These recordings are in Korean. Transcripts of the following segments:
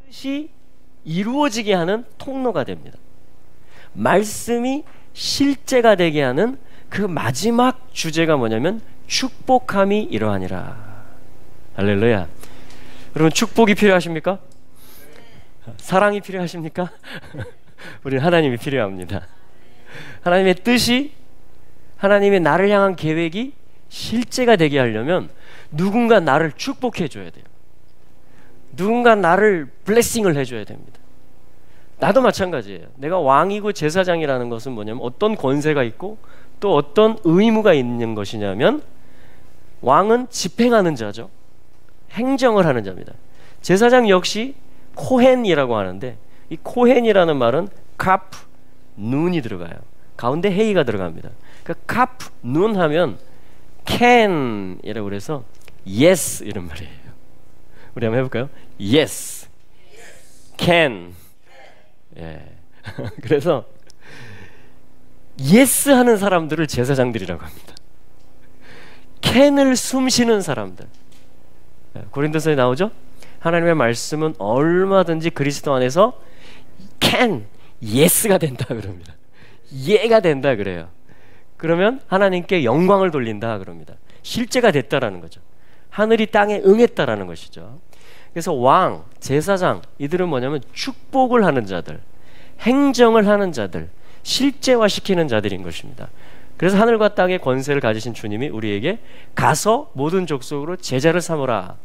뜻이 이루어지게 하는 통로가 됩니다. 말씀이 실제가 되게 하는 그 마지막 주제가 뭐냐면 축복함이 이러하니라. 할렐루야. 여러분, 축복이 필요하십니까? 사랑이 필요하십니까? 우리는 하나님이 필요합니다. 하나님의 뜻이, 하나님의 나를 향한 계획이 실제가 되게 하려면 누군가 나를 축복해 줘야 돼요. 누군가 나를 블레싱을 해줘야 됩니다. 나도 마찬가지예요. 내가 왕이고 제사장이라는 것은 뭐냐면 어떤 권세가 있고 또 어떤 의무가 있는 것이냐면, 왕은 집행하는 자죠. 행정을 하는 자입니다. 제사장 역시 코헨이라고 하는데, 이 코헨이라는 말은 카프, 눈이 들어가요. 가운데 헤이가 들어갑니다. 그러니까 카프, 눈 하면 can이라고 그래서 yes 이런 말이에요. 우리 한번 해볼까요? yes, can. 예. 그래서 yes 하는 사람들을 제사장들이라고 합니다. can을 숨쉬는 사람들. 고린도서에 나오죠? 하나님의 말씀은 얼마든지 그리스도 안에서 can, yes가 된다 그럽니다. 예가 된다 그래요. 그러면 하나님께 영광을 돌린다 그럽니다. 실제가 됐다라는 거죠. 하늘이 땅에 응했다라는 것이죠. 그래서 왕, 제사장, 이들은 뭐냐면 축복을 하는 자들, 행정을 하는 자들, 실제화시키는 자들인 것입니다. 그래서 하늘과 땅의 권세를 가지신 주님이 우리에게 가서 모든 족속으로 제자를 삼으라.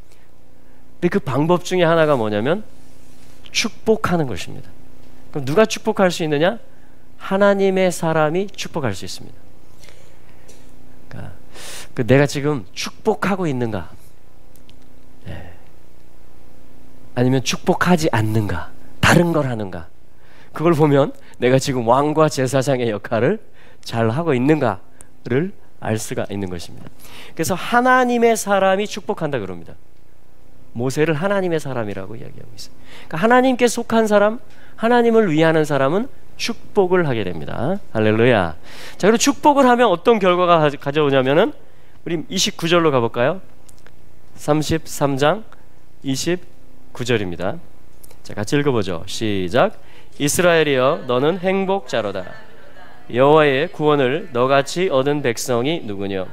근데 그 방법 중에 하나가 뭐냐면 축복하는 것입니다. 그럼 누가 축복할 수 있느냐? 하나님의 사람이 축복할 수 있습니다. 그러니까 내가 지금 축복하고 있는가? 네. 아니면 축복하지 않는가? 다른 걸 하는가? 그걸 보면 내가 지금 왕과 제사장의 역할을 잘 하고 있는가를 알 수가 있는 것입니다. 그래서 하나님의 사람이 축복한다 그럽니다. 모세를 하나님의 사람이라고 이야기하고 있어요. 그러니까 하나님께 속한 사람, 하나님을 위하는 사람은 축복을 하게 됩니다. 할렐루야. 자, 그리고 축복을 하면 어떤 결과가 가져오냐면은 우리 29절로 가볼까요? 33장 29절입니다. 자, 같이 읽어보죠. 시작. 이스라엘이여, 너는 행복자로다. 여호와의 구원을 너같이 얻은 백성이 누구뇨?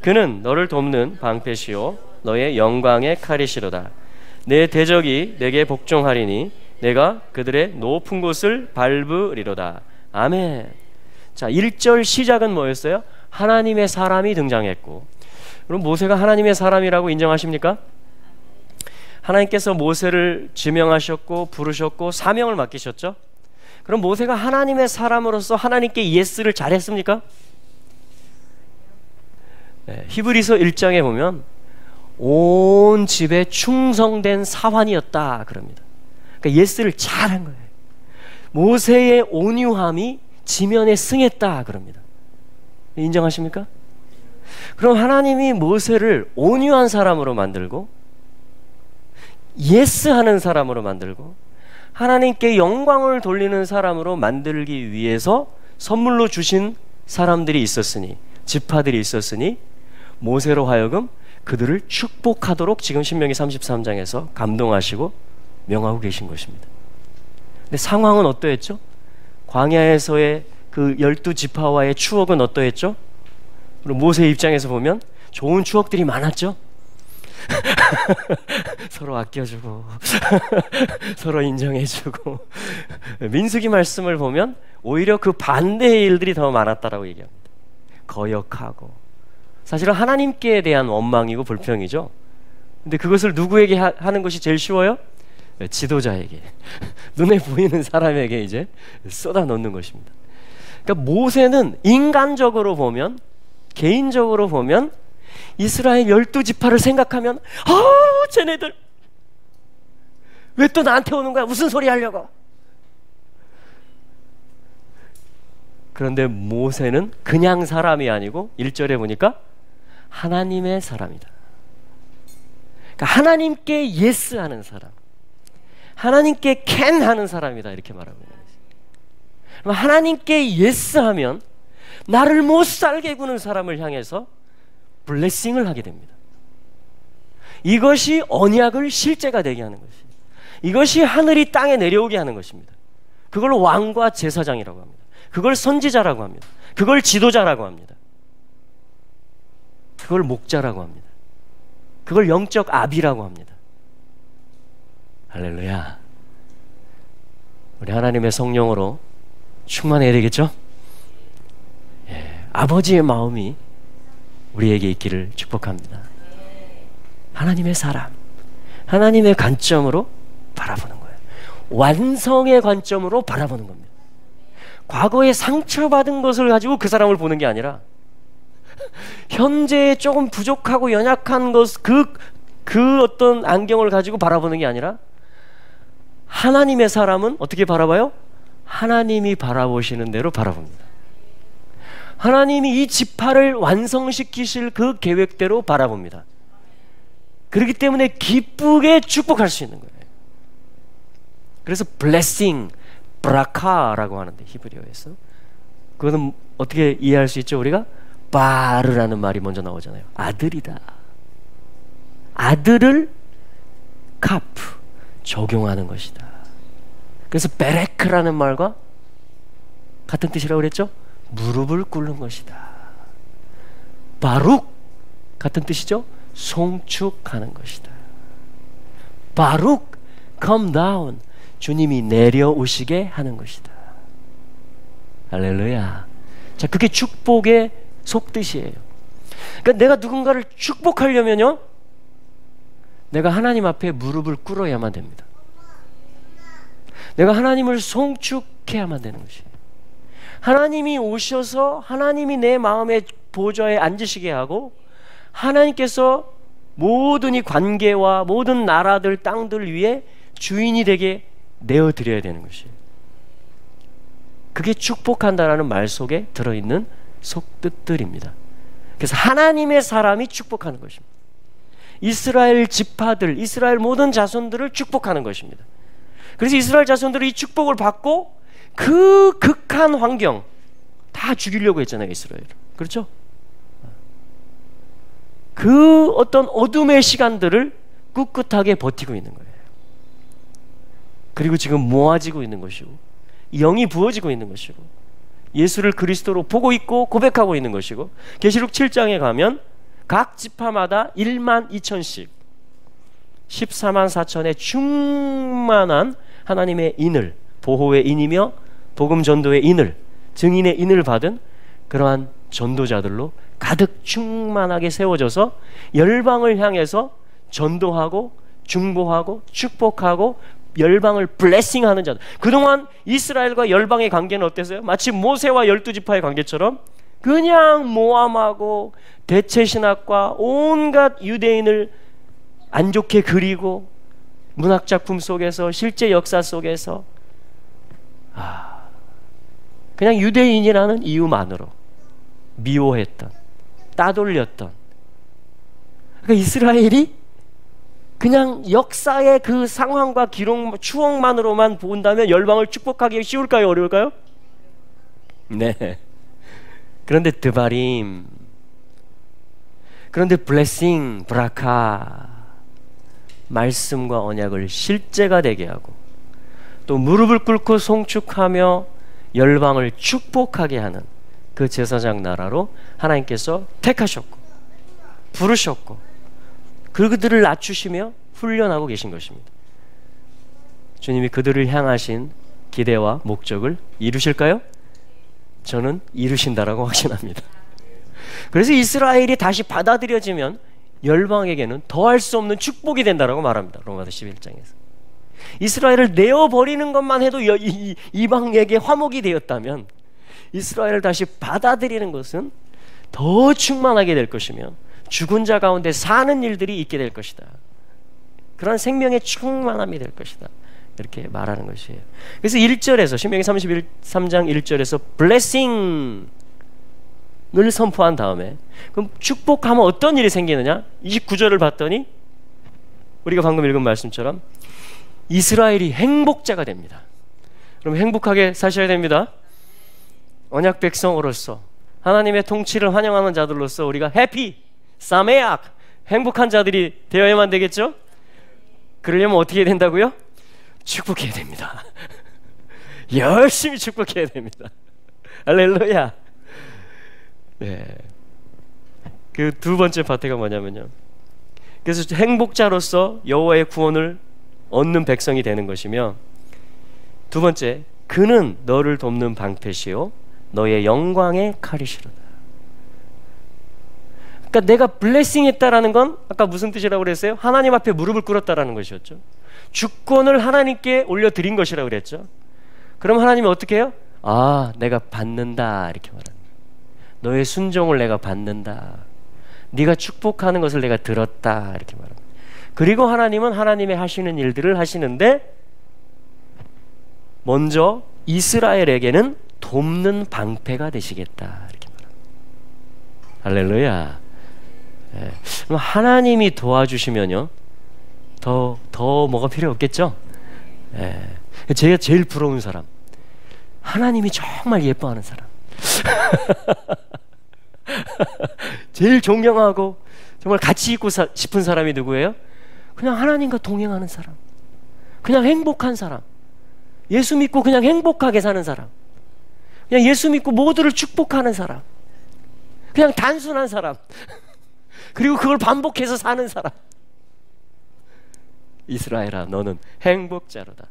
그는 너를 돕는 방패시오, 너의 영광의 칼이시로다. 내 대적이 내게 복종하리니 내가 그들의 높은 곳을 밟으리로다. 아멘. 자, 1절 시작은 뭐였어요? 하나님의 사람이 등장했고, 그럼 모세가 하나님의 사람이라고 인정하십니까? 하나님께서 모세를 지명하셨고 부르셨고 사명을 맡기셨죠? 그럼 모세가 하나님의 사람으로서 하나님께 예스를 잘했습니까? 네, 히브리서 1장에 보면 온 집에 충성된 사환이었다 그럽니다. 그러니까 예스를 잘한 거예요. 모세의 온유함이 지면에 승했다 그럽니다. 인정하십니까? 그럼 하나님이 모세를 온유한 사람으로 만들고 예스하는 사람으로 만들고 하나님께 영광을 돌리는 사람으로 만들기 위해서 선물로 주신 사람들이 있었으니, 지파들이 있었으니 모세로 하여금 그들을 축복하도록 지금 신명기 33장에서 감동하시고 명하고 계신 것입니다. 근데 상황은 어떠했죠? 광야에서의 그 12지파와의 추억은 어떠했죠? 그리고 모세의 입장에서 보면 좋은 추억들이 많았죠? 서로 아껴주고 서로 인정해주고. 민수기 말씀을 보면 오히려 그 반대의 일들이 더 많았다라고 얘기합니다. 거역하고, 사실은 하나님께 대한 원망이고 불평이죠. 근데 그것을 누구에게 하는 것이 제일 쉬워요? 지도자에게, 눈에 보이는 사람에게 이제 쏟아놓는 것입니다. 그러니까 모세는 인간적으로 보면, 개인적으로 보면 이스라엘 12지파를 생각하면 쟤네들 왜 또 나한테 오는 거야? 무슨 소리 하려고? 그런데 모세는 그냥 사람이 아니고 1절에 보니까 하나님의 사람이다. 그러니까 하나님께 예스 하는 사람, 하나님께 can 하는 사람이다, 이렇게 말하고 있는 거예요. 그럼 하나님께 예스 하면 나를 못 살게 구는 사람을 향해서 블레싱을 하게 됩니다. 이것이 언약을 실제가 되게 하는 것이에요. 이것이 하늘이 땅에 내려오게 하는 것입니다. 그걸 왕과 제사장이라고 합니다. 그걸 선지자라고 합니다. 그걸 지도자라고 합니다. 그걸 목자라고 합니다. 그걸 영적 아비라고 합니다. 할렐루야. 우리 하나님의 성령으로 충만해야 되겠죠? 예, 아버지의 마음이 우리에게 있기를 축복합니다. 하나님의 사람, 하나님의 관점으로 바라보는 거예요. 완성의 관점으로 바라보는 겁니다. 과거에 상처받은 것을 가지고 그 사람을 보는 게 아니라 현재에 조금 부족하고 연약한 것, 그 어떤 안경을 가지고 바라보는 게 아니라 하나님의 사람은 어떻게 바라봐요? 하나님이 바라보시는 대로 바라봅니다. 하나님이 이 지파를 완성시키실 그 계획대로 바라봅니다. 그렇기 때문에 기쁘게 축복할 수 있는 거예요. 그래서 blessing, 브라카라고 하는데 히브리어에서 그거는 어떻게 이해할 수 있죠? 우리가 바르라는 말이 먼저 나오잖아요. 아들이다. 아들을 카프, 적용하는 것이다. 그래서 베레크라는 말과 같은 뜻이라고 그랬죠? 무릎을 꿇는 것이다. 바룩 같은 뜻이죠? 송축하는 것이다. 바룩, come down, 주님이 내려오시게 하는 것이다. 할렐루야. 자, 그게 축복의 속뜻이에요. 그러니까 내가 누군가를 축복하려면요, 내가 하나님 앞에 무릎을 꿇어야만 됩니다. 내가 하나님을 송축해야만 되는 것이에요. 하나님이 오셔서 하나님이 내 마음의 보좌에 앉으시게 하고 하나님께서 모든 이 관계와 모든 나라들, 땅들 위에 주인이 되게 내어드려야 되는 것이에요. 그게 축복한다라는 말 속에 들어있는 속뜻들입니다. 그래서 하나님의 사람이 축복하는 것입니다. 이스라엘 지파들, 이스라엘 모든 자손들을 축복하는 것입니다. 그래서 이스라엘 자손들이 이 축복을 받고 그 극한 환경 다 죽이려고 했잖아요, 이스라엘. 그렇죠? 그 어떤 어둠의 시간들을 꿋꿋하게 버티고 있는 거예요. 그리고 지금 모아지고 있는 것이고 영이 부어지고 있는 것이고 예수를 그리스도로 보고 있고 고백하고 있는 것이고 계시록 7장에 가면 각 지파마다 1만 2천씩 14만 4천의 충만한 하나님의 인을, 보호의 인이며 복음 전도의 인을, 증인의 인을 받은 그러한 전도자들로 가득 충만하게 세워져서 열방을 향해서 전도하고 중보하고 축복하고 열방을 블레싱하는 자들. 그동안 이스라엘과 열방의 관계는 어땠어요? 마치 모세와 12지파의 관계처럼 그냥 모함하고 대체신학과 온갖 유대인을 안 좋게 그리고 문학작품 속에서 실제 역사 속에서 그냥 유대인이라는 이유만으로 미워했던, 따돌렸던, 그러니까 이스라엘이 그냥 역사의 그 상황과 기록, 추억만으로만 본다면 열방을 축복하기 쉬울까요? 어려울까요? 네. 그런데 드바림, 그런데 블레싱, 브라카, 말씀과 언약을 실제가 되게 하고 또 무릎을 꿇고 송축하며 열방을 축복하게 하는 그 제사장 나라로 하나님께서 택하셨고 부르셨고 그들을 낮추시며 훈련하고 계신 것입니다. 주님이 그들을 향하신 기대와 목적을 이루실까요? 저는 이루신다라고 확신합니다. 그래서 이스라엘이 다시 받아들여지면 열방에게는 더할 수 없는 축복이 된다라고 말합니다. 로마서 11장에서 이스라엘을 내어버리는 것만 해도 이방에게 화목이 되었다면 이스라엘을 다시 받아들이는 것은 더 충만하게 될 것이며 죽은 자 가운데 사는 일들이 있게 될 것이다. 그런 생명의 충만함이 될 것이다. 이렇게 말하는 것이에요. 그래서 1절에서 신명기 33장 1절에서 블레싱을 선포한 다음에 그럼 축복하면 어떤 일이 생기느냐? 29절을 봤더니 우리가 방금 읽은 말씀처럼 이스라엘이 행복자가 됩니다. 그럼 행복하게 사셔야 됩니다. 언약 백성으로서 하나님의 통치를 환영하는 자들로서 우리가 해피, 사메악, 행복한 자들이 되어야만 되겠죠? 그러려면 어떻게 된다고요? 축복해야 됩니다. 열심히 축복해야 됩니다. 할렐루야. 네. 그 두 번째 파트가 뭐냐면요, 그래서 행복자로서 여호와의 구원을 얻는 백성이 되는 것이며, 두 번째, 그는 너를 돕는 방패시요 너의 영광의 칼이시로다. 그러니까 내가 블레싱 했다라는 건 아까 무슨 뜻이라고 그랬어요? 하나님 앞에 무릎을 꿇었다라는 것이었죠. 주권을 하나님께 올려드린 것이라고 그랬죠. 그럼 하나님이 어떻게 해요? 아, 내가 받는다, 이렇게 말합니다. 너의 순종을 내가 받는다. 네가 축복하는 것을 내가 들었다, 이렇게 말합니다. 그리고 하나님은 하나님의 하시는 일들을 하시는데, 먼저 이스라엘에게는 돕는 방패가 되시겠다, 이렇게 말합니다. 할렐루야. 예. 그럼 하나님이 도와주시면요, 더 뭐가 필요 없겠죠? 예. 제가 제일 부러운 사람, 하나님이 정말 예뻐하는 사람. 제일 존경하고 정말 같이 있고 싶은 사람이 누구예요? 그냥 하나님과 동행하는 사람, 그냥 행복한 사람, 예수 믿고 그냥 행복하게 사는 사람, 그냥 예수 믿고 모두를 축복하는 사람, 그냥 단순한 사람, 그리고 그걸 반복해서 사는 사람. 이스라엘아, 너는 행복자로다.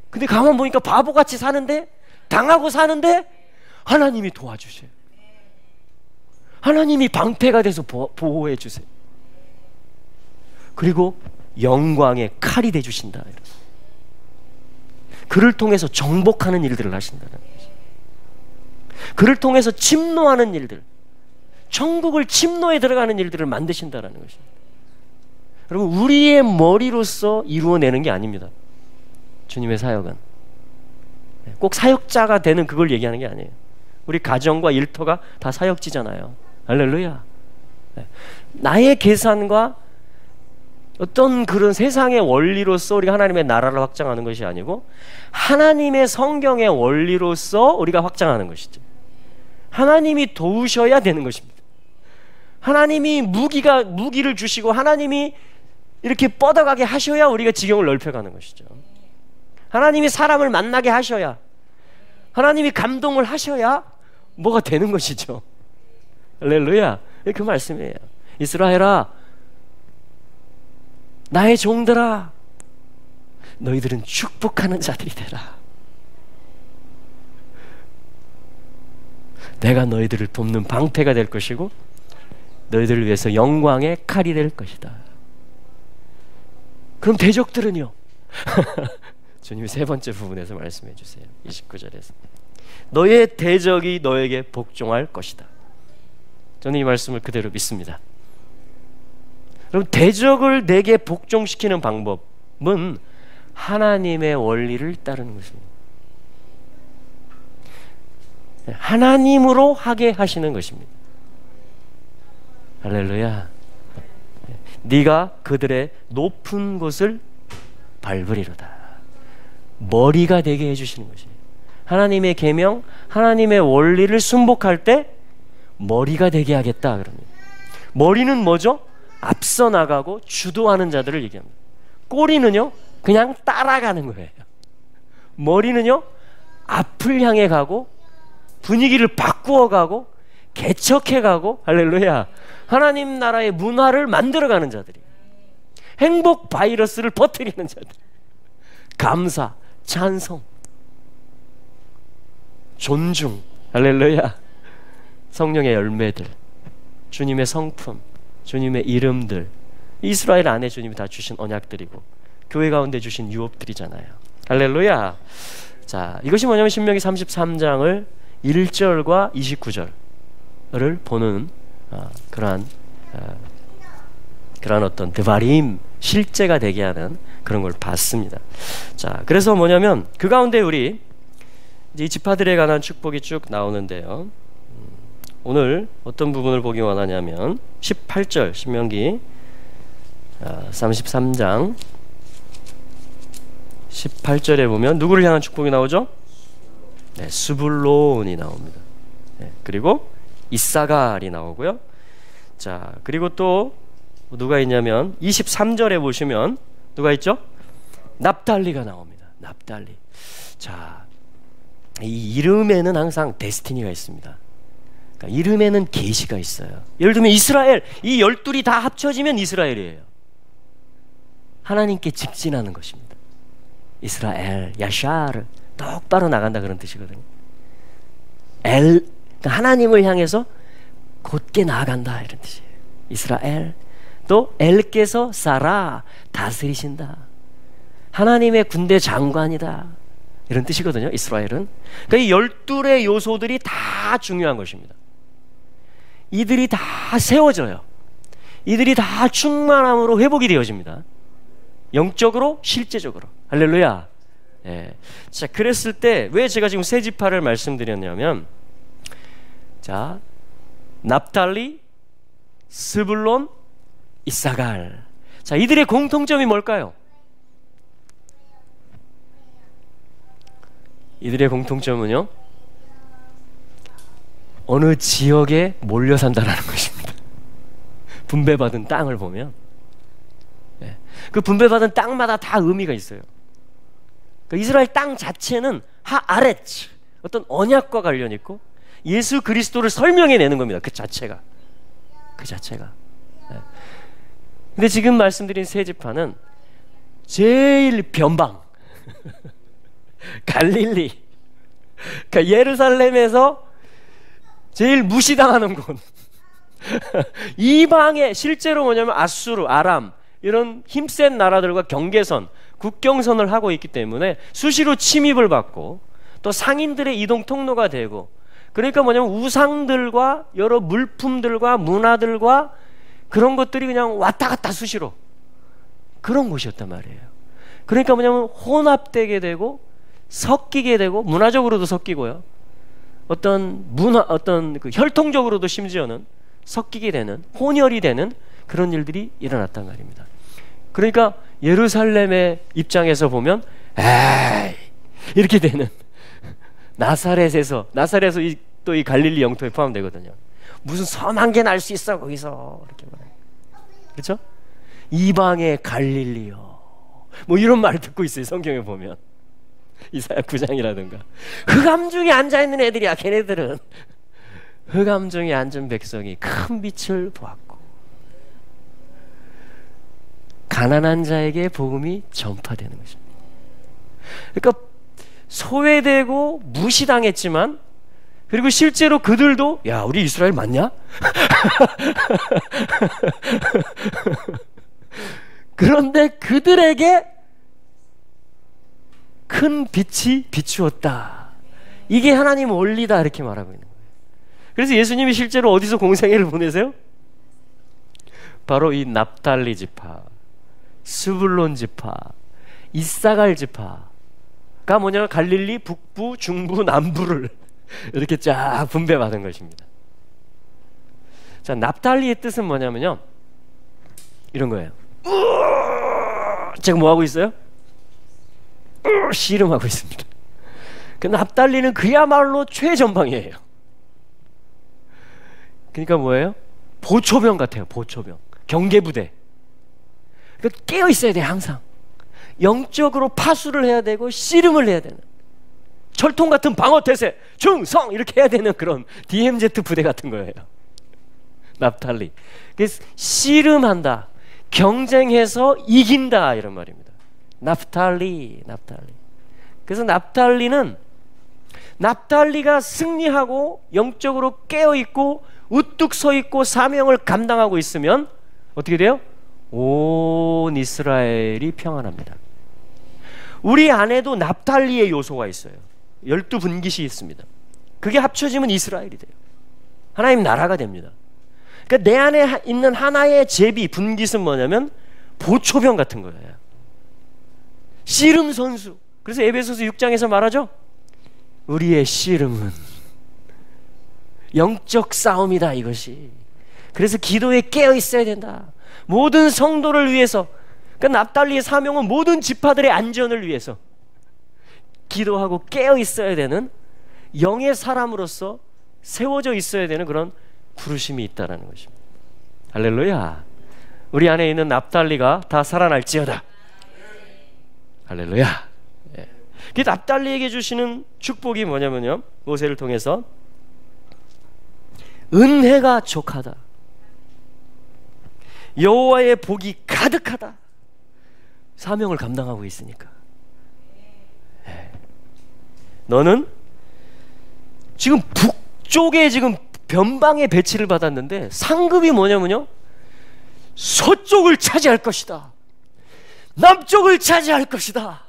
근데 가만 보니까 바보같이 사는데, 당하고 사는데 하나님이 도와주세요. 하나님이 방패가 돼서 보호해 주세요. 그리고 영광의 칼이 돼 주신다. 그를 통해서 정복하는 일들을 하신다는 거죠. 그를 통해서 침노하는 일들, 천국을 침노에 들어가는 일들을 만드신다는 것입니다. 여러분, 우리의 머리로서 이루어내는 게 아닙니다. 주님의 사역은 꼭 사역자가 되는 그걸 얘기하는 게 아니에요. 우리 가정과 일터가 다 사역지잖아요. 할렐루야. 나의 계산과 어떤 그런 세상의 원리로서 우리가 하나님의 나라를 확장하는 것이 아니고, 하나님의 성경의 원리로서 우리가 확장하는 것이죠. 하나님이 도우셔야 되는 것입니다. 하나님이 무기를 주시고 하나님이 이렇게 뻗어가게 하셔야 우리가 지경을 넓혀가는 것이죠. 하나님이 사람을 만나게 하셔야, 하나님이 감동을 하셔야 뭐가 되는 것이죠. 할렐루야. 그 말씀이에요. 이스라엘아, 나의 종들아, 너희들은 축복하는 자들이 되라. 내가 너희들을 돕는 방패가 될 것이고 너희들을 위해서 영광의 칼이 될 것이다. 그럼 대적들은요? 주님이 세 번째 부분에서 말씀해 주세요. 29절에서 너의 대적이 너에게 복종할 것이다. 저는 이 말씀을 그대로 믿습니다. 여러분, 대적을 내게 복종시키는 방법은 하나님의 원리를 따르는 것입니다. 하나님으로 하게 하시는 것입니다. 할렐루야. 네가 그들의 높은 곳을 밟으리로다. 머리가 되게 해주시는 것이에요. 하나님의 계명, 하나님의 원리를 순복할 때 머리가 되게 하겠다 그럽니다. 머리는 뭐죠? 앞서 나가고 주도하는 자들을 얘기합니다. 꼬리는요, 그냥 따라가는 거예요. 머리는요, 앞을 향해 가고 분위기를 바꾸어 가고 개척해 가고, 할렐루야, 하나님 나라의 문화를 만들어가는 자들이, 행복 바이러스를 퍼뜨리는 자들, 감사, 찬송, 존중, 할렐루야, 성령의 열매들, 주님의 성품, 주님의 이름들, 이스라엘 안에 주님이 다 주신 언약들이고 교회 가운데 주신 유업들이잖아요. 할렐루야. 자, 이것이 뭐냐면 신명기 33장을 1절과 29절을 보는 그러한 어떤 드바림, 실제가 되게 하는 그런 걸 봤습니다. 자, 그래서 뭐냐면 그 가운데 우리 이제 이 지파들에 관한 축복이 쭉 나오는데요. 오늘 어떤 부분을 보기 원하냐면 18절, 신명기 33장 18절에 보면 누구를 향한 축복이 나오죠? 네, 스불론이 나옵니다. 네, 그리고 이사갈이 나오고요. 자, 그리고 또 누가 있냐면 23절에 보시면 누가 있죠? 납달리가 나옵니다. 납달리. 자, 이 이름에는 항상 데스티니가 있습니다. 그러니까 이름에는 계시가 있어요. 예를 들면 이스라엘, 이 12이 다 합쳐지면 이스라엘이에요. 하나님께 직진하는 것입니다. 이스라엘, 야샤르, 똑바로 나간다 그런 뜻이거든요. 그러니까 하나님을 향해서 곧게 나아간다 이런 뜻이에요. 이스라엘. 또 엘께서 사라, 다스리신다. 하나님의 군대 장관이다 이런 뜻이거든요. 이스라엘은. 그러니까 이 12의 요소들이 다 중요한 것입니다. 이들이 다 세워져요. 이들이 다 충만함으로 회복이 되어집니다. 영적으로, 실제적으로. 할렐루야. 예. 자, 그랬을 때 왜 제가 지금 세 지파를 말씀드렸냐면, 자, 납달리, 스불론, 이사갈. 자, 이들의 공통점이 뭘까요? 이들의 공통점은요, 어느 지역에 몰려 산다라는 것입니다. 분배받은 땅을 보면, 예. 그 분배받은 땅마다 다 의미가 있어요. 그러니까 이스라엘 땅 자체는 하아렛, 어떤 언약과 관련 있고 예수 그리스도를 설명해내는 겁니다. 그 자체가. 예. 근데 지금 말씀드린 세 지파는 제일 변방 갈릴리, 그러니까 예루살렘에서 제일 무시당하는 곳 이방에 실제로 뭐냐면 아수르, 아람 이런 힘센 나라들과 경계선, 국경선을 하고 있기 때문에 수시로 침입을 받고 또 상인들의 이동 통로가 되고, 그러니까 뭐냐면 우상들과 여러 물품들과 문화들과 그런 것들이 그냥 왔다 갔다 수시로 그런 곳이었단 말이에요. 그러니까 뭐냐면 혼합되게 되고 섞이게 되고, 문화적으로도 섞이고요, 어떤 그 혈통적으로도 심지어는 섞이게 되는, 혼혈이 되는 그런 일들이 일어났단 말입니다. 그러니까 예루살렘의 입장에서 보면 에이 이렇게 되는, 나사렛에서 또 이 갈릴리 영토에 포함되거든요. 무슨 섬 한 개 날 수 있어 거기서, 이렇게 말해요. 그렇죠? 이방의 갈릴리요, 뭐 이런 말 듣고 있어요. 성경에 보면 이사야 9장이라든가 흑암중에 앉아있는 애들이야. 걔네들은 흑암중에 앉은 백성이 큰 빛을 보았고 가난한 자에게 복음이 전파되는 것입니다. 그러니까 소외되고 무시당했지만, 그리고 실제로 그들도 야 우리 이스라엘 맞냐? 그런데 그들에게 큰 빛이 비추었다. 이게 하나님 원리다 이렇게 말하고 있는 거예요. 그래서 예수님이 실제로 어디서 공생애를 보내세요? 바로 이 납달리 지파, 스불론 지파, 이사갈 지파가 뭐냐면 갈릴리 북부, 중부, 남부를 이렇게 쫙 분배받은 것입니다. 자, 납달리의 뜻은 뭐냐면요, 이런 거예요. 제가 뭐 하고 있어요? 씨름하고 있습니다. 그 납달리는 그야말로 최전방이에요. 그러니까 뭐예요? 보초병 같아요. 보초병, 경계부대. 그러니까 깨어 있어야 돼. 항상 영적으로 파수를 해야 되고 씨름을 해야 되는, 철통 같은 방어태세, 충성 이렇게 해야 되는 그런 DMZ 부대 같은 거예요. 납달리. 그래서 씨름한다, 경쟁해서 이긴다 이런 말입니다. 납달리. 그래서 납달리가 승리하고 영적으로 깨어있고 우뚝 서있고 사명을 감당하고 있으면 어떻게 돼요? 온 이스라엘이 평안합니다. 우리 안에도 납달리의 요소가 있어요. 12분깃이 있습니다. 그게 합쳐지면 이스라엘이 돼요. 하나님 나라가 됩니다. 그러니까 내 안에 있는 하나의 제비, 분깃은 뭐냐면 보초병 같은 거예요. 씨름 선수. 그래서 에베소서 6장에서 말하죠. 우리의 씨름은 영적 싸움이다 이것이. 그래서 기도에 깨어 있어야 된다. 모든 성도를 위해서. 그러니까 납달리의 사명은 모든 지파들의 안전을 위해서 기도하고 깨어 있어야 되는, 영의 사람으로서 세워져 있어야 되는 그런 부르심이 있다라는 것입니다. 할렐루야. 우리 안에 있는 납달리가 다 살아날지어다. 할렐루야. 예. 그 납달리에게 주시는 축복이 뭐냐면요, 모세를 통해서 은혜가 족하다, 여호와의 복이 가득하다. 사명을 감당하고 있으니까. 너는 지금 북쪽에 지금 변방에 배치를 받았는데 상급이 뭐냐면요, 서쪽을 차지할 것이다, 남쪽을 차지할 것이다.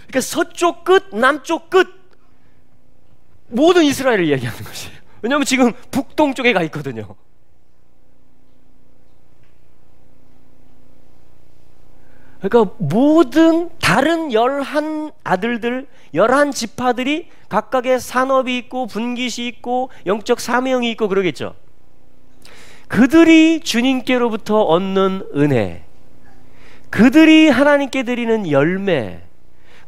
그러니까 서쪽 끝, 남쪽 끝, 모든 이스라엘을 얘기하는 것이에요. 왜냐하면 지금 북동쪽에 가 있거든요. 그러니까 모든 다른 11 아들들, 11 지파들이 각각의 산업이 있고 분깃이 있고 영적 사명이 있고 그러겠죠. 그들이 주님께로부터 얻는 은혜, 그들이 하나님께 드리는 열매,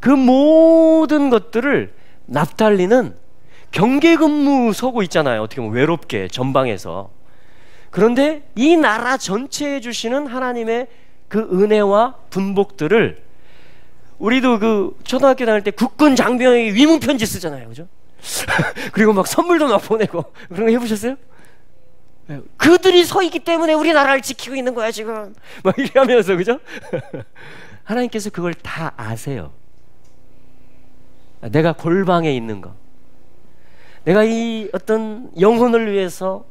그 모든 것들을 납달리는 경계근무 서고 있잖아요. 어떻게 보면 외롭게 전방에서. 그런데 이 나라 전체에 주시는 하나님의 그 은혜와 분복들을, 우리도 그 초등학교 다닐 때 국군 장병에게 위문 편지 쓰잖아요, 그죠? 그리고 막 선물도 막 보내고 그런 거 해보셨어요? 그들이 서 있기 때문에 우리 나라를 지키고 있는 거야 지금, 막 이렇게 하면서, 그죠? 하나님께서 그걸 다 아세요. 내가 골방에 있는 거, 내가 이 어떤 영혼을 위해서,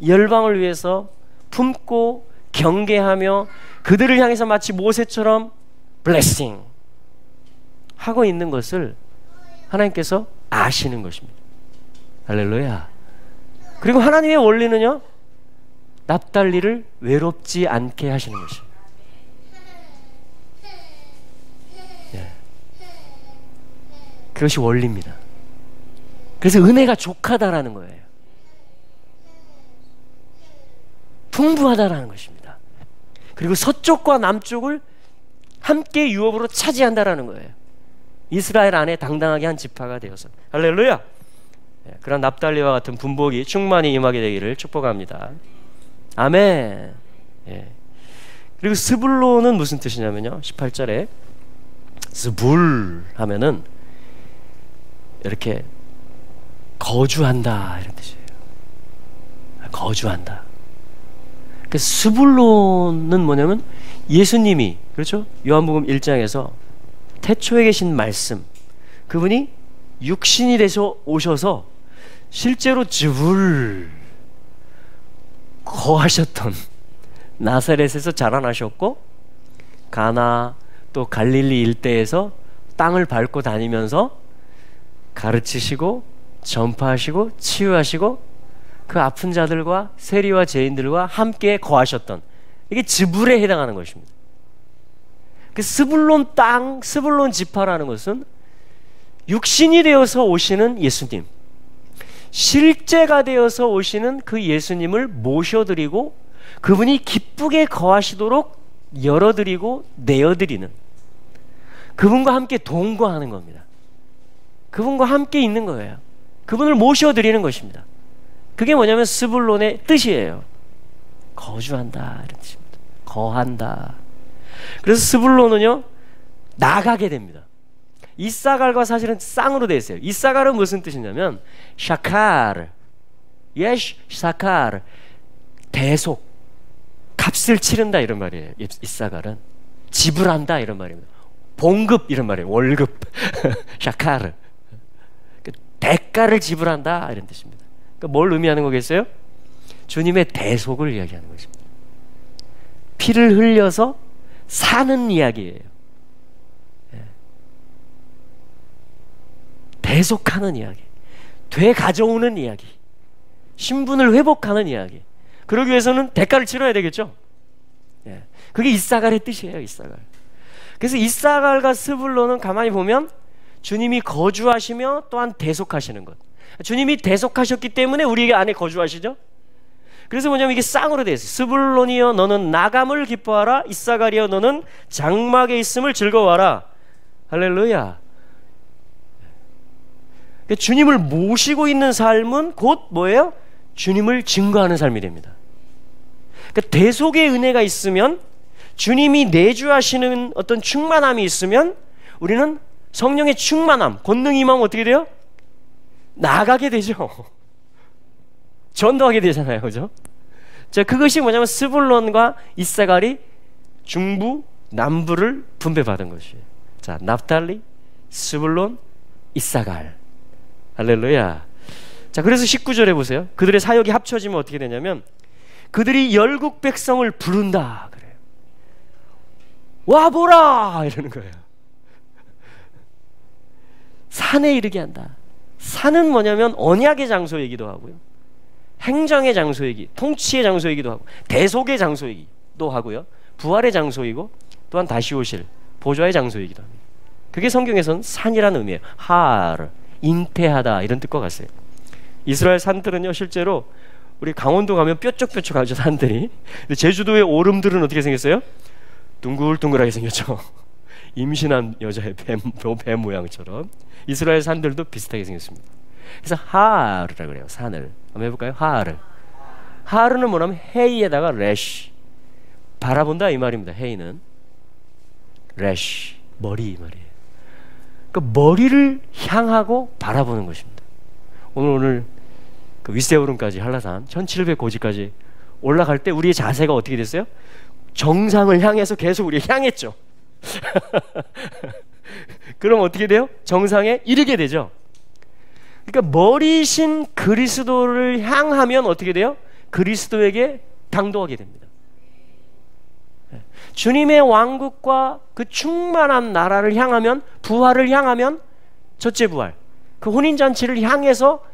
열방을 위해서 품고 경계하며 그들을 향해서 마치 모세처럼 블레싱 하고 있는 것을 하나님께서 아시는 것입니다. 할렐루야. 그리고 하나님의 원리는요, 납달리를 외롭지 않게 하시는 것입니다. 네. 그것이 원리입니다. 그래서 은혜가 족하다라는 거예요. 풍부하다라는 것입니다. 그리고 서쪽과 남쪽을 함께 유업으로 차지한다라는 거예요. 이스라엘 안에 당당하게 한 지파가 되어서. 할렐루야. 그런 납달리와 같은 분복이 충만히 임하게 되기를 축복합니다. 아멘. 그리고 스불론은 무슨 뜻이냐면요, 18절에 스불 하면은 이렇게 거주한다 이런 뜻이에요. 거주한다. 그 스불론은 뭐냐면 예수님이, 그렇죠? 요한복음 1장에서 태초에 계신 말씀, 그분이 육신이 돼서 오셔서 실제로 즈불 거하셨던 나사렛에서 자라나셨고, 가나 또 갈릴리 일대에서 땅을 밟고 다니면서 가르치시고 전파하시고 치유하시고 그 아픈 자들과 세리와 죄인들과 함께 거하셨던, 이게 즈불에 해당하는 것입니다. 그 스불론 땅, 스불론 지파라는 것은 육신이 되어서 오시는 예수님, 실제가 되어서 오시는 그 예수님을 모셔드리고 그분이 기쁘게 거하시도록 열어드리고 내어드리는, 그분과 함께 동거하는 겁니다. 그분과 함께 있는 거예요. 그분을 모셔드리는 것입니다. 그게 뭐냐면 스불론의 뜻이에요. 거주한다 이런 뜻입니다. 거한다. 그래서 스불론은요, 나가게 됩니다. 이사갈과 사실은 쌍으로 되어 있어요. 이사갈은 무슨 뜻이냐면 샤카르, 예시 샤카르, 대속, 값을 치른다 이런 말이에요. 이사갈은 지불한다 이런 말입니다. 봉급 이런 말이에요. 월급. 샤카르, 대가를 지불한다 이런 뜻입니다. 그러니까 뭘 의미하는 거겠어요? 주님의 대속을 이야기하는 것입니다. 피를 흘려서 사는 이야기예요. 대속하는 이야기, 되가져오는 이야기, 신분을 회복하는 이야기. 그러기 위해서는 대가를 치러야 되겠죠. 그게 이사갈의 뜻이에요. 이사갈. 그래서 이사갈과 스불론은 가만히 보면 주님이 거주하시며 또한 대속하시는 것. 주님이 대속하셨기 때문에 우리 안에 거주하시죠. 그래서 뭐냐면 이게 쌍으로 되어 있어요. 스불론이여 너는 나감을 기뻐하라, 이사갈이여 너는 장막에 있음을 즐거워하라. 할렐루야. 주님을 모시고 있는 삶은 곧 뭐예요? 주님을 증거하는 삶이 됩니다. 그러니까 대속의 은혜가 있으면, 주님이 내주하시는 어떤 충만함이 있으면 우리는 성령의 충만함, 권능이 임하면 어떻게 돼요? 나가게 되죠. 전도하게 되잖아요. 그죠? 자, 그것이 뭐냐면 스불론과 이사갈이 중부, 남부를 분배받은 것이에요. 자, 납달리, 스불론, 이사갈. 할렐루야. 자, 그래서 19절에 보세요. 그들의 사역이 합쳐지면 어떻게 되냐면 그들이 열국 백성을 부른다 그래요. 와보라 이러는 거예요. 산에 이르게 한다. 산은 뭐냐면 언약의 장소이기도 하고요, 행정의 장소이기, 통치의 장소이기도 하고, 대속의 장소이기도 하고요, 부활의 장소이고, 또한 다시 오실 보좌의 장소이기도 합니다. 그게 성경에서는 산이라는 의미예요. 하르, 잉태하다 이런 뜻과 같아요. 이스라엘 산들은요, 실제로 우리 강원도 가면 뾰족뾰족하죠, 산들이. 근데 제주도의 오름들은 어떻게 생겼어요? 둥글둥글하게 생겼죠. 임신한 여자의 배 모양처럼. 이스라엘 산들도 비슷하게 생겼습니다. 그래서 하르라 그래요. 산을 한번 해볼까요? 하르. 하르는 뭐냐면 헤이에다가 레쉬, 바라본다 이 말입니다. 헤이는 레쉬, 머리 이 말이에요. 그러니까 머리를 향하고 바라보는 것입니다. 오늘 그 윗세오름까지 한라산 1700고지까지 올라갈 때 우리의 자세가 어떻게 됐어요? 정상을 향해서 계속 우리 향했죠. 그럼 어떻게 돼요? 정상에 이르게 되죠. 그러니까 머리신 그리스도를 향하면 어떻게 돼요? 그리스도에게 당도하게 됩니다. 주님의 왕국과 그 충만한 나라를 향하면, 부활을 향하면, 첫째 부활, 그 혼인잔치를 향해서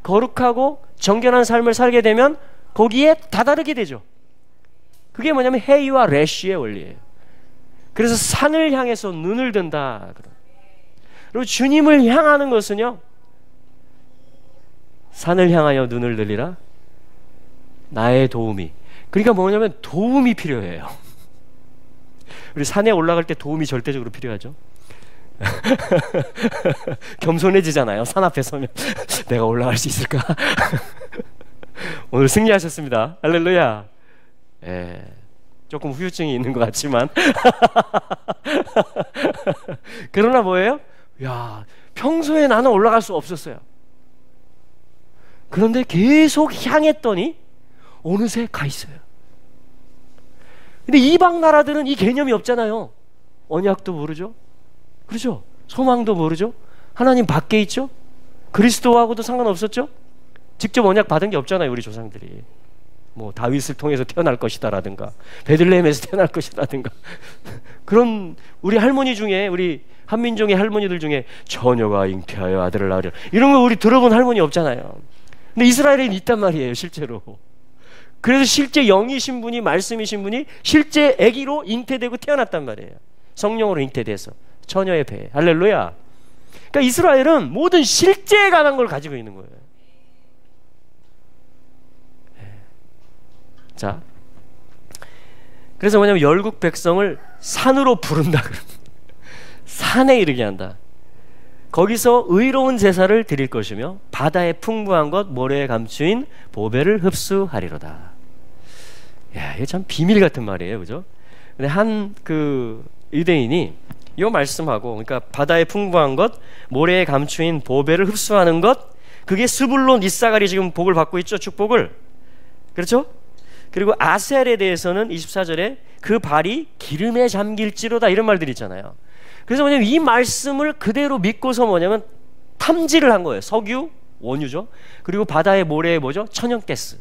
거룩하고 정결한 삶을 살게 되면 거기에 다다르게 되죠. 그게 뭐냐면 헤이와 레쉬의 원리예요. 그래서 산을 향해서 눈을 든다. 그리고 주님을 향하는 것은요, 산을 향하여 눈을 들리라. 나의 도움이. 그러니까 뭐냐면 도움이 필요해요. 우리 산에 올라갈 때 도움이 절대적으로 필요하죠. 겸손해지잖아요. 산 앞에 서면 내가 올라갈 수 있을까? 오늘 승리하셨습니다. 할렐루야. 예, 조금 후유증이 있는 것 같지만 그러나 뭐예요? 야, 평소에 나는 올라갈 수 없었어요. 그런데 계속 향했더니 어느새 가 있어요. 근데 이방 나라들은 이 개념이 없잖아요. 언약도 모르죠. 그렇죠? 소망도 모르죠. 하나님 밖에 있죠. 그리스도하고도 상관없었죠. 직접 언약 받은 게 없잖아요. 우리 조상들이 뭐 다윗을 통해서 태어날 것이다라든가 베들레헴에서 태어날 것이다라든가 그런 우리 할머니 중에, 우리 한민족의 할머니들 중에 처녀가 잉태하여 아들을 낳으려 이런 거 우리 들어본 할머니 없잖아요. 근데 이스라엘에는 있단 말이에요, 실제로. 그래서 실제 영이신 분이, 말씀이신 분이 실제 아기로 잉태되고 태어났단 말이에요. 성령으로 잉태돼서 처녀의 배에. 할렐루야. 그러니까 이스라엘은 모든 실제에 관한 걸 가지고 있는 거예요. 자, 그래서 뭐냐면 열국 백성을 산으로 부른다. 산에 이르게 한다. 거기서 의로운 제사를 드릴 것이며 바다에 풍부한 것 모래에 감추인 보배를 흡수하리로다. 야, 이게 참 비밀 같은 말이에요, 그죠? 근데 한 그 유대인이 이 말씀하고, 그러니까 바다에 풍부한 것, 모래에 감추인 보배를 흡수하는 것, 그게 스불론, 이사갈이 지금 복을 받고 있죠, 축복을. 그렇죠? 그리고 아셀에 대해서는 24절에 그 발이 기름에 잠길지로다 이런 말들이 있잖아요. 그래서 뭐냐면 이 말씀을 그대로 믿고서 뭐냐면 탐지를 한 거예요. 석유, 원유죠. 그리고 바다의 모래에 뭐죠? 천연가스.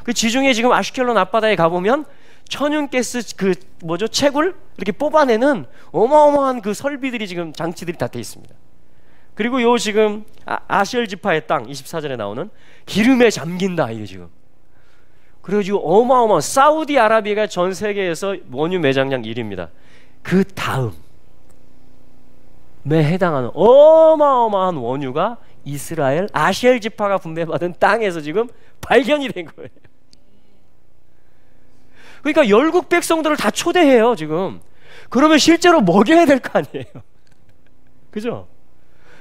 그 지중해 지금 아슈켈론 앞바다에 가보면 천연가스 그 뭐죠? 채굴 이렇게 뽑아내는 어마어마한 그 설비들이 지금 장치들이 다 돼 있습니다. 그리고 요 지금 아셀 지파의 땅 24절에 나오는 기름에 잠긴다 이게 지금. 그리고 지금 어마어마한 사우디아라비아가 전 세계에서 원유 매장량 1위입니다. 그 다음에 해당하는 어마어마한 원유가 이스라엘 아셀 지파가 분배받은 땅에서 지금 발견이 된 거예요. 그러니까 열국 백성들을 다 초대해요 지금. 그러면 실제로 먹여야 될 거 아니에요. 그죠?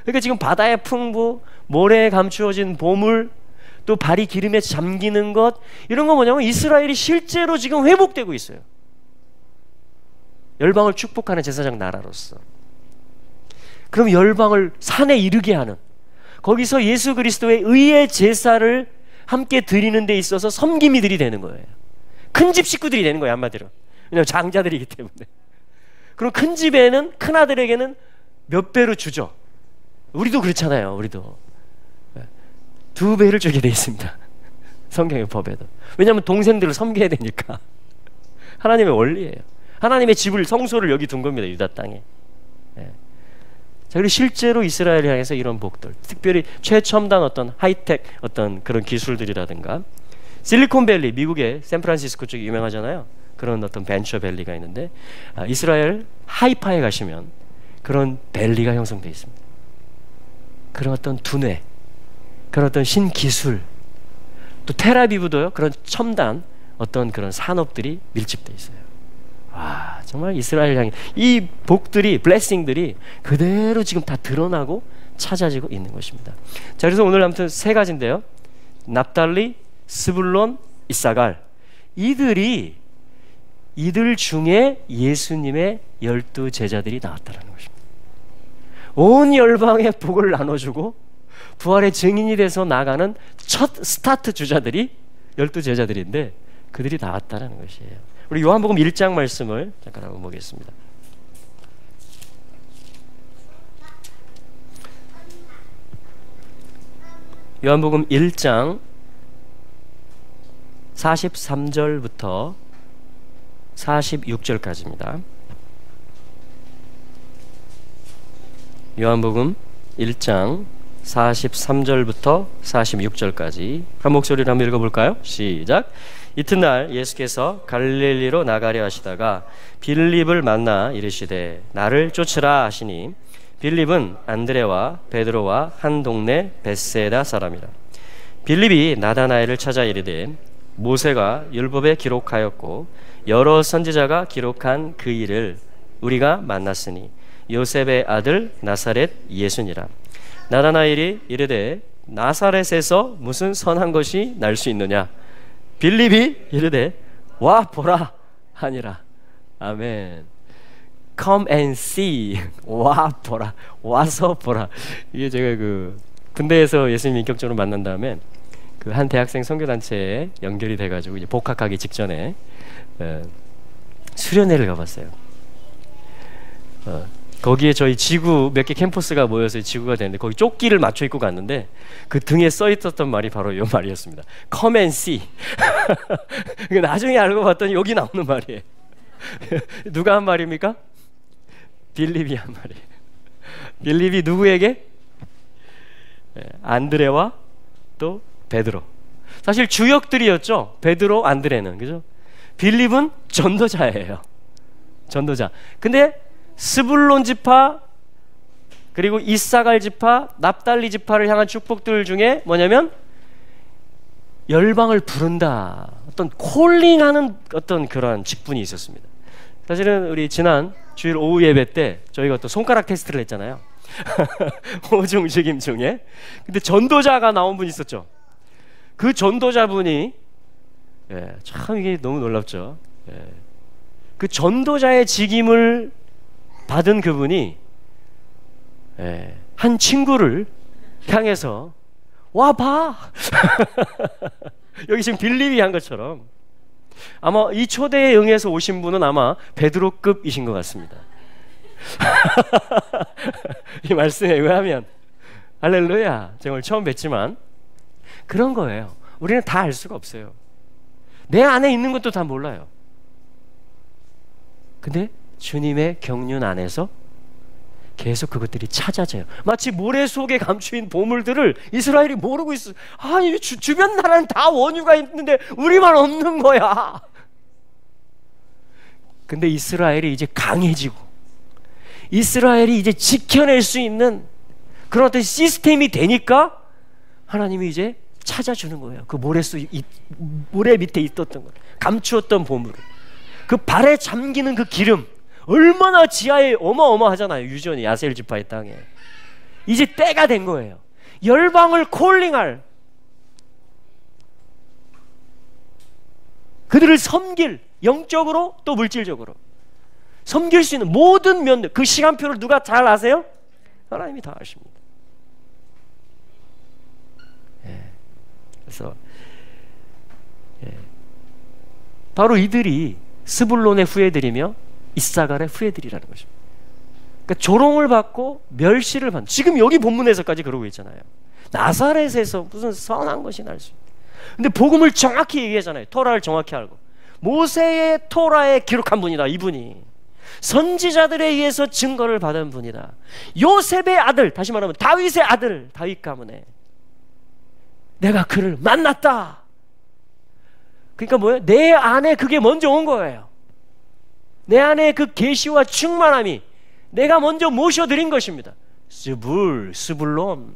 그러니까 지금 바다의 풍부, 모래에 감추어진 보물, 또 발이 기름에 잠기는 것, 이런 거 뭐냐면 이스라엘이 실제로 지금 회복되고 있어요. 열방을 축복하는 제사장 나라로서. 그럼 열방을 산에 이르게 하는, 거기서 예수 그리스도의 의의 제사를 함께 드리는 데 있어서 섬김이들이 되는 거예요. 큰 집 식구들이 되는 거예요, 한마디로. 왜냐하면 장자들이기 때문에. 그럼 큰 집에는, 큰 아들에게는 몇 배로 주죠. 우리도 그렇잖아요. 우리도 2배를 주게 돼 있습니다, 성경의 법에도. 왜냐하면 동생들을 섬겨야 되니까. 하나님의 원리예요. 하나님의 집을, 성소를 여기 둔 겁니다, 유다 땅에. 자, 그리고 실제로 이스라엘을 향해서 이런 복들, 특별히 최첨단 어떤 하이텍 어떤 그런 기술들이라든가, 실리콘밸리, 미국의 샌프란시스코 쪽이 유명하잖아요. 그런 어떤 벤처밸리가 있는데, 이스라엘 하이파에 가시면 그런 밸리가 형성되어 있습니다. 그런 어떤 두뇌, 그런 어떤 신기술, 또 텔아비브도요, 그런 첨단 어떤 그런 산업들이 밀집되어 있어요. 와, 정말 이스라엘 향해 이 복들이, 블레싱들이 그대로 지금 다 드러나고 찾아지고 있는 것입니다. 자, 그래서 오늘 아무튼 세 가지인데요. 납달리, 스불론, 이사갈, 이들 중에 예수님의 12 제자들이 나왔다는 것입니다. 온 열방의 복을 나눠주고 부활의 증인이 돼서 나가는 첫 스타트 주자들이 12 제자들인데, 그들이 나왔다는 것이에요. 우리 요한복음 1장 말씀을 잠깐 한번 보겠습니다. 요한복음 1장 43절부터 46절까지입니다. 요한복음 1장 43절부터 46절까지 한 목소리로 한번 읽어볼까요? 시작. 이튿날 예수께서 갈릴리로 나가려 하시다가 빌립을 만나 이르시되 나를 쫓으라 하시니, 빌립은 안드레와 베드로와 한 동네 벳세다 사람이라. 빌립이 나다나엘을 찾아 이르되 모세가 율법에 기록하였고 여러 선지자가 기록한 그 일을 우리가 만났으니 요셉의 아들 나사렛 예수니라. 나다나엘이 이르되 나사렛에서 무슨 선한 것이 날 수 있느냐? 빌립이 이르되 와 보라 하니라. 아멘. Come and see. 와 보라, 와서 보라. 이게 제가 그 군대에서 예수님 인격적으로 만난 다음에 그 한 대학생 선교단체에 연결이 돼가지고 이제 복학하기 직전에 수련회를 가봤어요. 거기에 저희 지구 몇 개 캠퍼스가 모여서 지구가 되는데, 거기 조끼를 맞춰 입고 갔는데 그 등에 써 있었던 말이 바로 이 말이었습니다. Come and see. 나중에 알고 봤더니 여기 나오는 말이에요. 누가 한 말입니까? 빌립이 한 말이에요. 빌립이 누구에게? 안드레와 또 베드로. 사실 주역들이었죠, 베드로, 안드레는. 그죠? 빌립은 전도자예요. 전도자. 근데 스불론 지파, 그리고 이사갈 지파, 납달리 지파를 향한 축복들 중에 뭐냐면 열방을 부른다, 어떤 콜링하는 어떤 그런 직분이 있었습니다. 사실은 우리 지난 주일 오후 예배 때 저희가 또 손가락 테스트를 했잖아요. 5중 직임 중에. 근데 전도자가 나온 분이 있었죠. 그 전도자분이 참 이게 너무 놀랍죠. 그 전도자의 직임을 받은 그분이 한 친구를 향해서 와 봐. 여기 지금 빌립이 한 것처럼 아마 이 초대에 응해서 오신 분은 아마 베드로급이신 것 같습니다. 이 말씀에 의하면 할렐루야. 제가 오늘 처음 뵀지만 그런 거예요. 우리는 다 알 수가 없어요. 내 안에 있는 것도 다 몰라요. 근데 주님의 경륜 안에서 계속 그것들이 찾아져요. 마치 모래 속에 감추인 보물들을 이스라엘이 모르고 있어. 아니 주변 나라는 다 원유가 있는데 우리만 없는 거야. 근데 이스라엘이 이제 강해지고 이스라엘이 이제 지켜낼 수 있는 그런 어떤 시스템이 되니까 하나님이 이제 찾아주는 거예요. 그 모래 밑에 있었던 걸, 감추었던 보물을, 그 발에 잠기는 그 기름, 얼마나 지하에 어마어마하잖아요. 유전이 야셀 지파의 땅에. 이제 때가 된 거예요. 열방을 콜링할, 그들을 섬길, 영적으로 또 물질적으로 섬길 수 있는 모든 면들, 그 시간표를 누가 잘 아세요? 하나님이 다 아십니다. 그래서 바로 이들이 스불론의 후예들이며 이사갈의 후예들이라는 것입니다. 그러니까 조롱을 받고 멸시를 받는, 지금 여기 본문에서까지 그러고 있잖아요. 나사렛에서 무슨 선한 것이 날 수 있다. 근데 복음을 정확히 얘기하잖아요. 토라를 정확히 알고 모세의 토라에 기록한 분이다. 이분이 선지자들에 의해서 증거를 받은 분이다. 요셉의 아들, 다시 말하면 다윗의 아들 다윗 가문에 내가 그를 만났다. 그러니까 뭐예요? 내 안에 그게 먼저 온 거예요. 내 안에 그 계시와 충만함이 내가 먼저 모셔드린 것입니다. 스불론.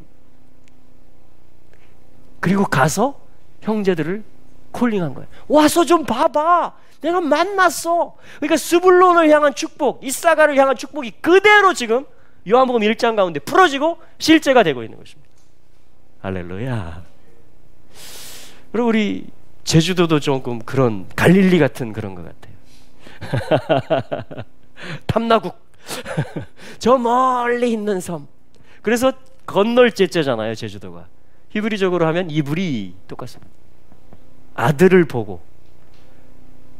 그리고 가서 형제들을 콜링한 거예요. 와서 좀 봐봐. 내가 만났어. 그러니까 스불론을 향한 축복, 이사갈을 향한 축복이 그대로 지금 요한복음 1장 가운데 풀어지고 실제가 되고 있는 것입니다. 할렐루야. 그리고 우리 제주도도 조금 그런 갈릴리 같은 그런 것 같아요. 탐나국. 저 멀리 있는 섬. 그래서 건널 제자잖아요, 제주도가. 히브리적으로 하면 이브리 똑같습니다. 아들을 보고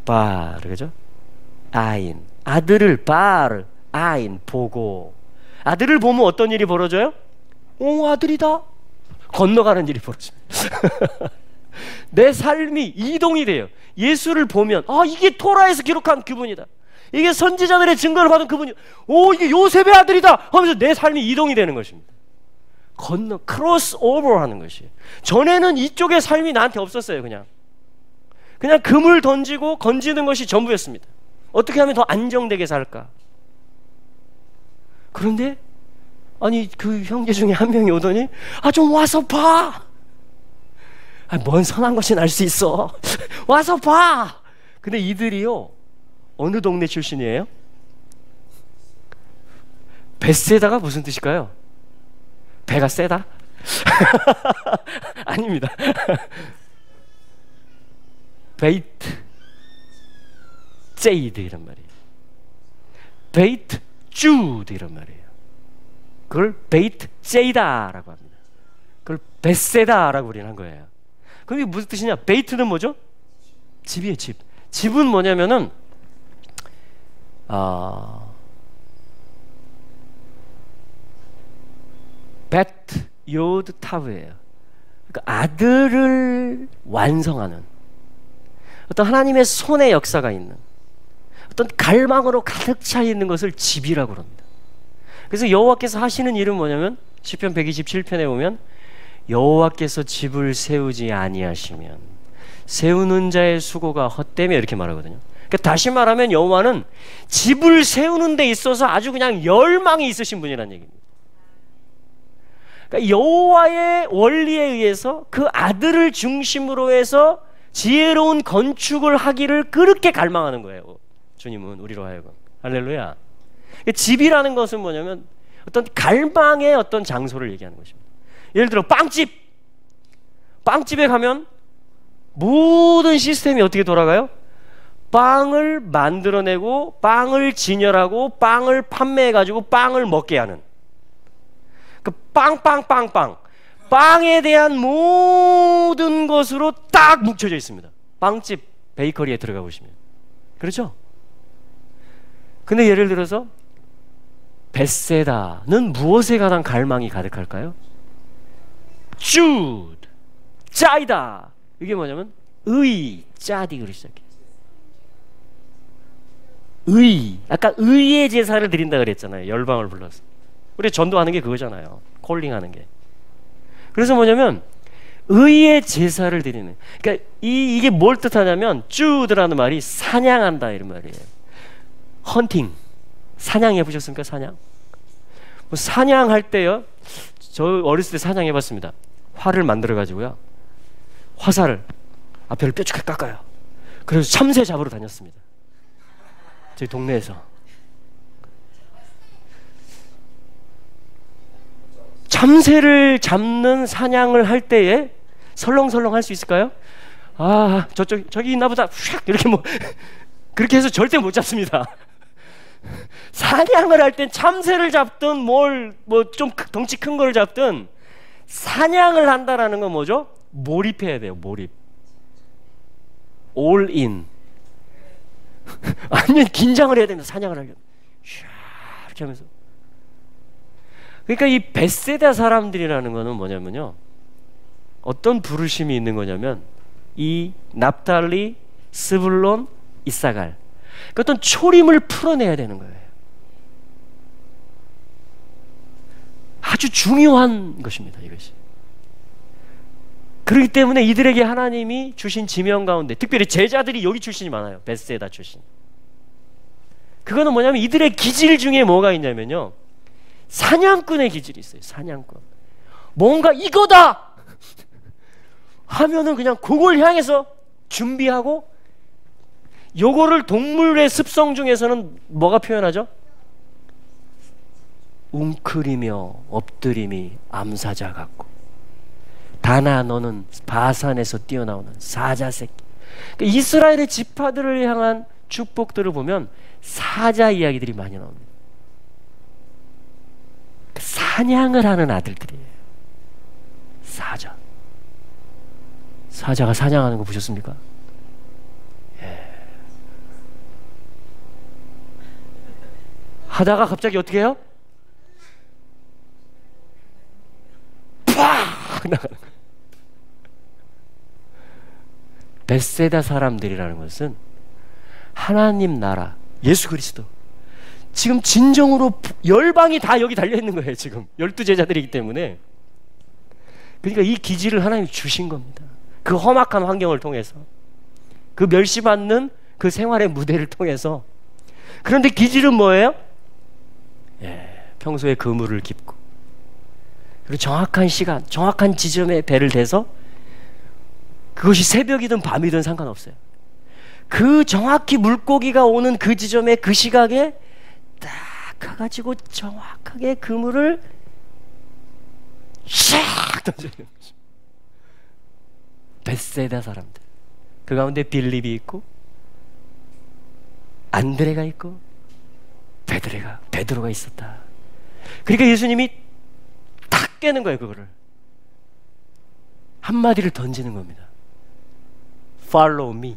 바, 그죠? 아인. 아들을 바를 아인 보고. 아들을 보면 어떤 일이 벌어져요? 오, 아들이다. 건너가는 일이 벌어집니다. 내 삶이 이동이 돼요. 예수를 보면 아, 이게 토라에서 기록한 그분이다. 이게 선지자들의 증거를 받은 그분이, 오, 이게 요셉의 아들이다 하면서 내 삶이 이동이 되는 것입니다. 건너 크로스 오버 하는 것이에요. 전에는 이쪽의 삶이 나한테 없었어요. 그냥 금을 던지고 건지는 것이 전부였습니다. 어떻게 하면 더 안정되게 살까? 그런데 아니 그 형제 중에 한 명이 오더니 아, 좀 와서 봐. 아, 뭔 선한 것이 날 수 있어. 와서 봐. 근데 이들이요, 어느 동네 출신이에요? 벳세다가 무슨 뜻일까요? 배가 세다? 아닙니다. 베이트 제이드 이란 말이에요. 베이트 주드 이란 말이에요. 그걸 베이트 제이다라고 합니다. 그걸 벳세다라고 우리는 한 거예요. 그럼 이게 무슨 뜻이냐? 베이트는 뭐죠? 집이에요. 집. 집은 뭐냐면은 베트 요드 타브예요. 그러니까 아들을 완성하는 어떤 하나님의 손의 역사가 있는 어떤 갈망으로 가득 차 있는 것을 집이라고 합니다. 그래서 여호와께서 하시는 일은 뭐냐면 시편 127편에 보면 여호와께서 집을 세우지 아니하시면 세우는 자의 수고가 헛되며 이렇게 말하거든요. 그러니까 다시 말하면 여호와는 집을 세우는 데 있어서 아주 그냥 열망이 있으신 분이라는 얘기입니다. 그러니까 여호와의 원리에 의해서 그 아들을 중심으로 해서 지혜로운 건축을 하기를 그렇게 갈망하는 거예요. 주님은 우리로 하여금. 할렐루야. 그러니까 집이라는 것은 뭐냐면 어떤 갈망의 어떤 장소를 얘기하는 것입니다. 예를 들어 빵집에 가면 모든 시스템이 어떻게 돌아가요? 빵을 만들어내고 빵을 진열하고 빵을 판매해가지고 빵을 먹게 하는 그 빵빵빵빵 빵에 대한 모든 것으로 딱 뭉쳐져 있습니다. 빵집 베이커리에 들어가 보시면 그렇죠? 근데 예를 들어서 벳세다는 무엇에 관한 갈망이 가득할까요? 주드 짜이다. 이게 뭐냐면 짜디그로 시작해요. 아까 의의 제사를 드린다 그랬잖아요. 열방을 불러서. 우리 전도하는 게 그거잖아요. 콜링하는 게. 그래서 뭐냐면 의의 제사를 드리는. 그러니까 이게 뭘 뜻하냐면 주드라는 말이 사냥한다 이런 말이에요. 헌팅. 사냥해 보셨습니까? 사냥. 뭐 사냥할 때요. 저 어렸을 때 사냥해 봤습니다. 활을 만들어 가지고요. 화살을 앞에를 뾰족하게 깎아요. 그래서 참새 잡으러 다녔습니다. 저희 동네에서. 참새를 잡는 사냥을 할 때에 설렁설렁 할 수 있을까요? 아, 저기 있나 보다. 휙 이렇게 뭐 그렇게 해서 절대 못 잡습니다. 사냥을 할 땐 참새를 잡든 뭐 좀 덩치 큰 걸 잡든 사냥을 한다라는 건 뭐죠? 몰입해야 돼요. 몰입. all in. 아니면 긴장을 해야 됩니다. 사냥을 하려면 이렇게 하면서. 그러니까 이 벳세다 사람들이라는 거는 뭐냐면요, 어떤 부르심이 있는 거냐면 이 납달리, 스불론, 이사갈, 그 어떤 초림을 풀어내야 되는 거예요. 아주 중요한 것입니다, 이것이. 그렇기 때문에 이들에게 하나님이 주신 지명 가운데 특별히 제자들이 여기 출신이 많아요. 벳세다 출신. 그거는 뭐냐면 이들의 기질 중에 뭐가 있냐면요, 사냥꾼의 기질이 있어요. 사냥꾼. 뭔가 이거다 하면은 그냥 그걸 향해서 준비하고, 요거를 동물의 습성 중에서는 뭐가 표현하죠? 웅크리며 엎드림이 암사자 같고, 다나 너는 바산에서 뛰어나오는 사자 새끼. 그러니까 이스라엘의 지파들을 향한 축복들을 보면 사자 이야기들이 많이 나옵니다. 사냥을 하는 아들들이에요. 사자. 사자가 사냥하는 거 보셨습니까? 예. 하다가 갑자기 어떻게 해요? 팍! 나가는 거예요. 벳세다 사람들이라는 것은 하나님 나라, 예수 그리스도, 지금 진정으로 열방이 다 여기 달려있는 거예요. 지금 12제자들이기 때문에. 그러니까 이 기질을 하나님이 주신 겁니다. 그 험악한 환경을 통해서, 그 멸시받는 그 생활의 무대를 통해서. 그런데 기질은 뭐예요? 예, 평소에 그물을 깁고, 그리고 정확한 시간, 정확한 지점에 배를 대서, 그것이 새벽이든 밤이든 상관없어요. 그 정확히 물고기가 오는 그 지점에, 그 시각에 딱 가가지고 정확하게 그물을 샥 던져요. 벳세다 사람들. 그 가운데 빌립이 있고, 안드레가 있고, 베드로가 있었다. 그러니까 예수님이 탁 깨는 거예요. 그거를 한마디를 던지는 겁니다. Follow me.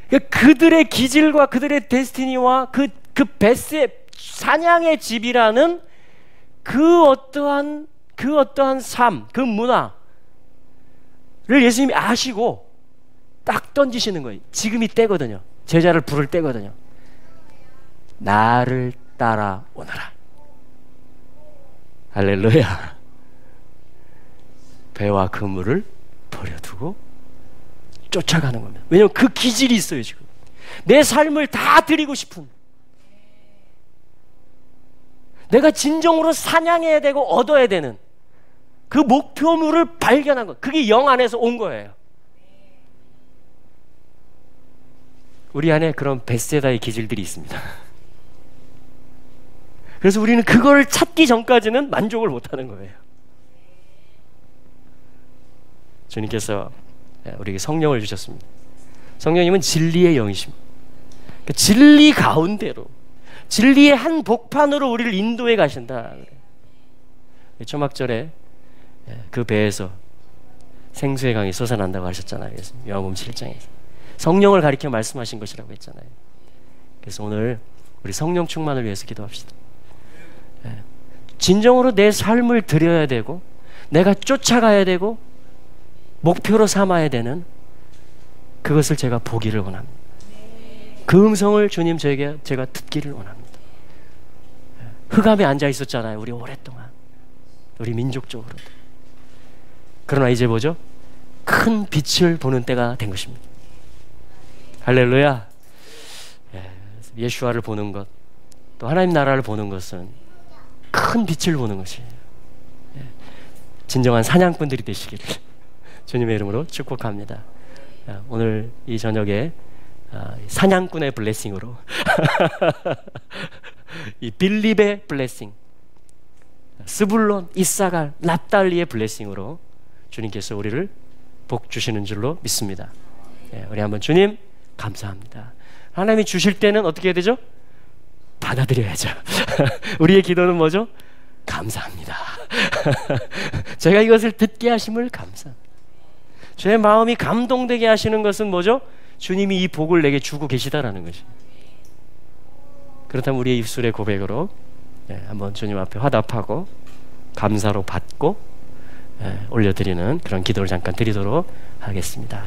그러니까 그들의 기질과 그들의 데스티니와 그 벳세, 사냥의 집이라는 그 어떠한 삶, 그 문화를 예수님이 아시고 딱 던지시는 거예요. 지금이 때거든요. 제자를 부를 때거든요. 나를 따라오너라. 할렐루야. 배와 그물을 버려두고 쫓아가는 겁니다. 왜냐하면 그 기질이 있어요. 지금 내 삶을 다 드리고 싶은, 내가 진정으로 사냥해야 되고 얻어야 되는 그 목표물을 발견한 것, 그게 영 안에서 온 거예요. 우리 안에 그런 벳세다의 기질들이 있습니다. 그래서 우리는 그걸 찾기 전까지는 만족을 못하는 거예요. 주님께서 우리에게 성령을 주셨습니다. 성령님은 진리의 영이십니다. 그러니까 진리 가운데로, 진리의 한 복판으로 우리를 인도해 가신다. 초막절에 그 배에서 생수의 강이 솟아난다고 하셨잖아요. 요한복음 7장에서 성령을 가리켜 말씀하신 것이라고 했잖아요. 그래서 오늘 우리 성령 충만을 위해서 기도합시다. 진정으로 내 삶을 드려야 되고, 내가 쫓아가야 되고, 목표로 삼아야 되는 그것을 제가 보기를 원합니다. 그 음성을 주님 제가 듣기를 원합니다. 흑암에 앉아 있었잖아요. 우리 오랫동안, 우리 민족적으로도. 그러나 이제 뭐죠? 큰 빛을 보는 때가 된 것입니다. 할렐루야. 예수와를 보는 것, 또 하나님 나라를 보는 것은 큰 빛을 보는 것이에요. 진정한 사냥꾼들이 되시기를 주님의 이름으로 축복합니다. 오늘 이 저녁에 사냥꾼의 블레싱으로 이 빌립의 블레싱, 스불론, 이사갈, 납달리의 블레싱으로 주님께서 우리를 복 주시는 줄로 믿습니다. 우리 한번 주님 감사합니다. 하나님이 주실 때는 어떻게 해야 되죠? 받아들여야죠. 우리의 기도는 뭐죠? 감사합니다. 제가 이것을 듣게 하심을 감사합니다. 제 마음이 감동되게 하시는 것은 뭐죠? 주님이 이 복을 내게 주고 계시다라는 것입니다. 그렇다면 우리의 입술의 고백으로 한번 주님 앞에 화답하고 감사로 받고 올려드리는 그런 기도를 잠깐 드리도록 하겠습니다.